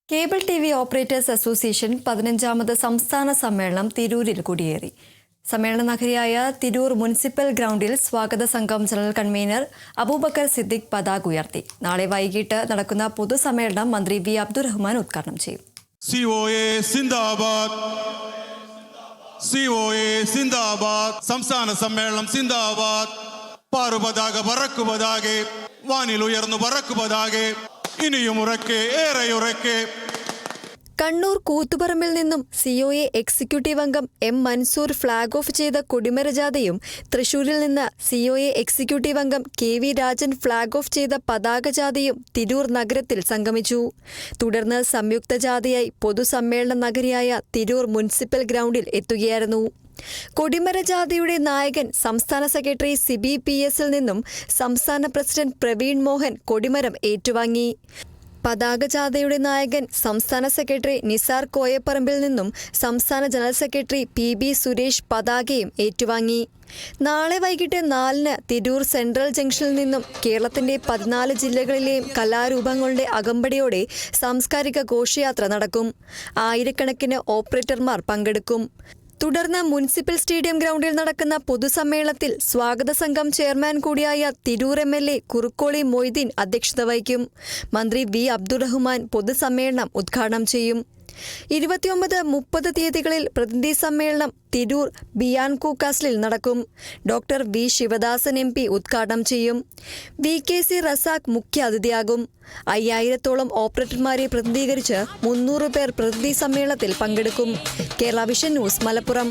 Cable TV. Operators association 15ാമത് സംസ്ഥാന സമ്മേളനം തിരൂരിൽ കൊടിയേറി. സമ്മേളന നഗരിയായ തിരൂർ മുനിസിപ്പൽ ഗ്രൗണ്ടിൽ സ്വാഗത സംഘം ജനറൽ കൺവീനർ അബൂബക്കർ സിദ്ദിഖ് പതാക ഉയർത്തി. നാളെ വൈകിട്ട് നടക്കുന്ന പൊതുസമ്മേളനം മന്ത്രി വി അബ്ദുറഹ്മാൻ ഉദ്ഘാടനം ചെയ്യും. സംസ്ഥാന സമ്മേളനം സിന്ദാബാദ്. പാറുപതാക പറക്കുപതാകെ, വാനിൽ ഉയർന്നു പറക്കുപതാകെ, ഇനിയും ഉറക്കെ ഏറെയുറക്കെ. കണ്ണൂർ കൂത്തുപറമ്പിൽ നിന്നും COA എക്സിക്യൂട്ടീവ് അംഗം M. മൻസൂർ ഫ്ളാഗ് ഓഫ് ചെയ്ത കൊടിമരജാഥയും തൃശൂരിൽ നിന്ന് COA എക്സിക്യൂട്ടീവ് അംഗം KV രാജൻ ഫ്ളാഗ് ഓഫ് ചെയ്ത പതാകജാഥയും തിരൂർ നഗരത്തിൽ സംഗമിച്ചു. തുടർന്ന് സംയുക്ത ജാഥയായി പൊതുസമ്മേളന നഗരിയായ തിരൂർ മുനിസിപ്പൽ ഗ്രൗണ്ടിൽ എത്തുകയായിരുന്നു. കൊടിമരജാഥയുടെ നായകൻ സംസ്ഥാന സെക്രട്ടറി സിബി PS-ൽ നിന്നും സംസ്ഥാന പ്രസിഡന്റ് പ്രവീൺ മോഹൻ കൊടിമരം ഏറ്റുവാങ്ങി. പതാകജാഥയുടെ നായകൻ സംസ്ഥാന സെക്രട്ടറി നിസാർ കോയപ്പറമ്പിൽ നിന്നും സംസ്ഥാന ജനറൽ സെക്രട്ടറി PB സുരേഷ് പതാകയും ഏറ്റുവാങ്ങി. നാളെ വൈകിട്ട് 4-ന് തിരൂർ സെൻട്രൽ ജംഗ്ഷനിൽ നിന്നും കേരളത്തിന്റെ 14 ജില്ലകളിലെയും കലാരൂപങ്ങളുടെ അകമ്പടിയോടെ സാംസ്കാരിക ഘോഷയാത്ര നടക്കും. ആയിരക്കണക്കിന് ഓപ്പറേറ്റർമാർ പങ്കെടുക്കും. തുടർന്ന് മുനിസിപ്പൽ സ്റ്റേഡിയം ഗ്രൗണ്ടിൽ നടക്കുന്ന പൊതുസമ്മേളനത്തിൽ സ്വാഗത സംഘം ചെയർമാൻ കൂടിയായ തിരൂർ MLA കുറുക്കോളി മൊയ്തീൻ അധ്യക്ഷത വഹിക്കും. മന്ത്രി വി അബ്ദുറഹ്മാൻ പൊതുസമ്മേളനം ഉദ്ഘാടനം ചെയ്യും. 29-30 തീയതികളിൽ പ്രതിനിധി സമ്മേളനം തിരൂർ ബിയാൻകു കാസ്ലിൽ നടക്കും. Doctor V. ശിവദാസൻ MP ഉദ്ഘാടനം ചെയ്യും. VKC റസാഖ് മുഖ്യ അതിഥിയാകും. 5000-ഓളം ഓപ്പറേറ്റർമാരെ പ്രതിനിധീകരിച്ച് 300 പേർ പ്രതിനിധി സമ്മേളനത്തിൽ പങ്കെടുക്കും. Kerala vision news, Malappuram.